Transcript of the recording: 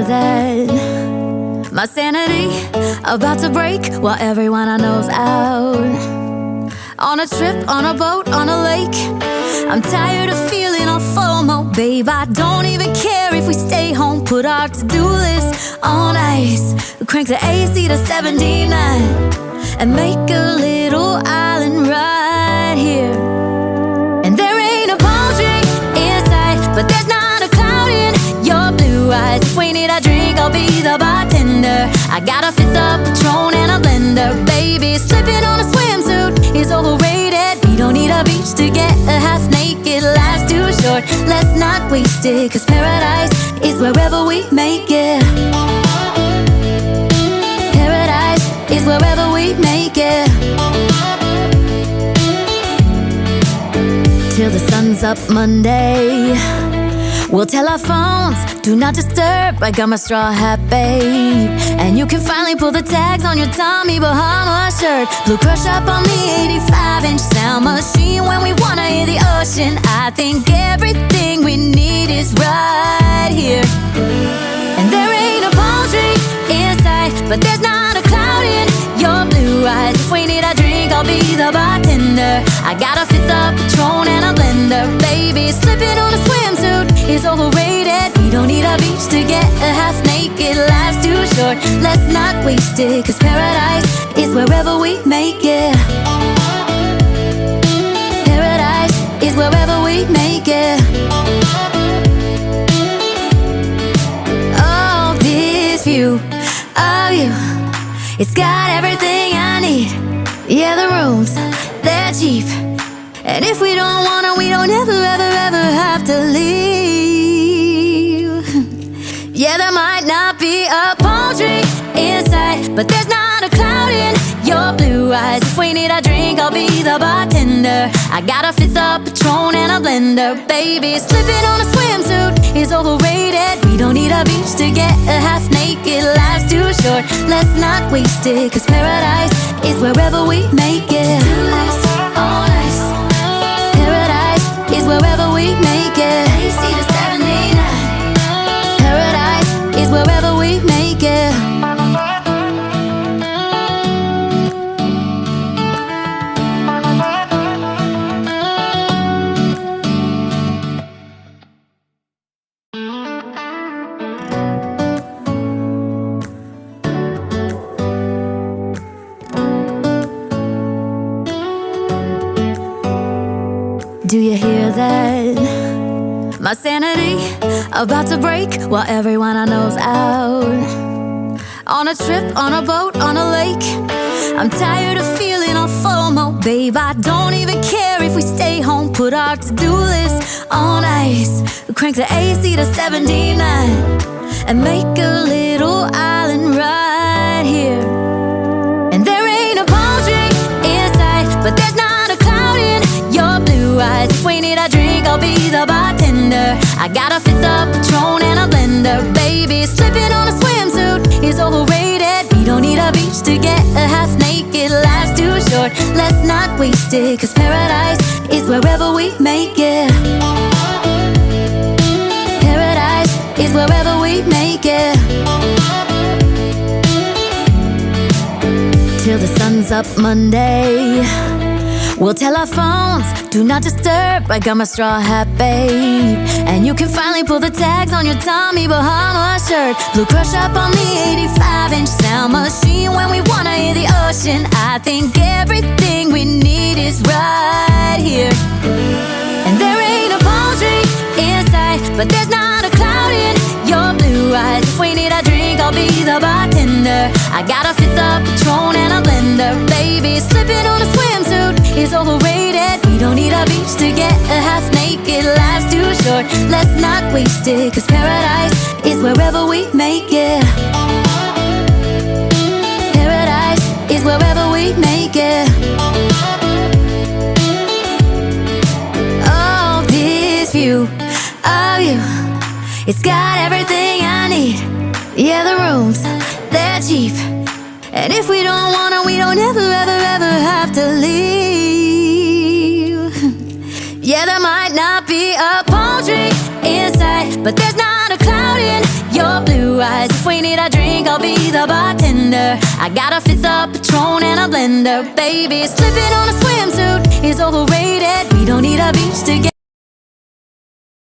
that? My sanity about to break while everyone I know's out. On a trip, on a boat, on a lake. I'm tired of feeling all FOMO, babe. I don't even care if we stay home. Put our to-do list on ice. Crank the AC to 79 and make a little island right here. And there ain't a palm tree in sight, but there's not a cloud in your blue eyes. If we need a drink, I'll be the bartender. I got a fifth of Patron and a blender, baby. Slipping on a swimsuit is overrated. We don't need a beach to get a half naked. Life's too short, let's not waste it, 'cause paradise is wherever we make it. Paradise is wherever we make it. Till the sun's up Monday, we'll tell our phones, do not disturb. I got my straw hat, babe. And you can finally pull the tags on your Tommy Bahama shirt. Blue crush up on the 85-inch sound machine. When we wanna hear the ocean, I think everything we need is right here. And there ain't a palm tree in sight, but there's not a cloud in your blue eyes. If we need a drink, I'll be the bartender. I got a fifth of Patron and a blender, baby. Slipping on a swimsuit is overrated. We don't need a beach to get a half naked. Life's too short, let's not waste it, 'cause paradise is wherever we make it. Paradise is wherever we make it. Oh, this view of you, it's got everything I need. Yeah, the rooms, they're cheap. And if we don't wanna, we don't ever, ever, ever have to leave. Yeah, there might not be a palm tree in sight, but there's not a cloud in your blue eyes. If we need a drink, I'll be the bartender. I got a fifth of Patron and a blender, baby. Slipping on a swimsuit is overrated. We don't need a beach to get a half naked. Life's too short, let's not waste it, 'cause paradise is wherever we make it. On ice. Paradise is wherever we make it. AC to 79. Paradise is wherever we make it. Do you hear that? My sanity about to break while everyone I know's out. On a trip, on a boat, on a lake. I'm tired of feeling all FOMO, babe. I don't even care if we stay home. Put our to-do list on ice. Crank the AC to 79 and make a little island right here. And there ain't a palm tree in sight, but there's not a cloud in your blue eyes. If we need a drink, I'll be the bartender. I got a fifth of Patron and a blender, baby. Slipping on a swimsuit is overrated. We don't need a beach to get a half naked. Life's too short, let's not waste it, 'cause paradise is wherever we make it. Paradise is wherever we make it. Till the sun's up Monday, we'll tell our phones, do not disturb. I got my straw hat, babe. And you can finally pull the tags on your Tommy Bahama shirt. Blue crush up on the 85-inch sound machine. When we wanna hear the ocean, I think everything we need is right here. And there ain't a palm tree in sight, but there's not a cloud in your blue eyes. If we need a drink, I'll be the bartender. I got a fifth of Patron and a blender, baby. Slipping on a swimsuit is overrated. We don't need a beach to get a half naked. Life's too short, let's not waste it, 'cause paradise is wherever we make it. Paradise is wherever we make it. Oh, this view of you, it's got everything I need. Yeah, the rooms, they're cheap. And if we don't wanna, we don't ever, ever, ever have to leave. Yeah, there might not be a palm tree in sight, but there's not a cloud in your blue blue eyes. If we need a drink, I'll be the bartender. I got a fifth of Patron and a blender. Baby, slipping on a swimsuit is overrated. We don't need a beach to get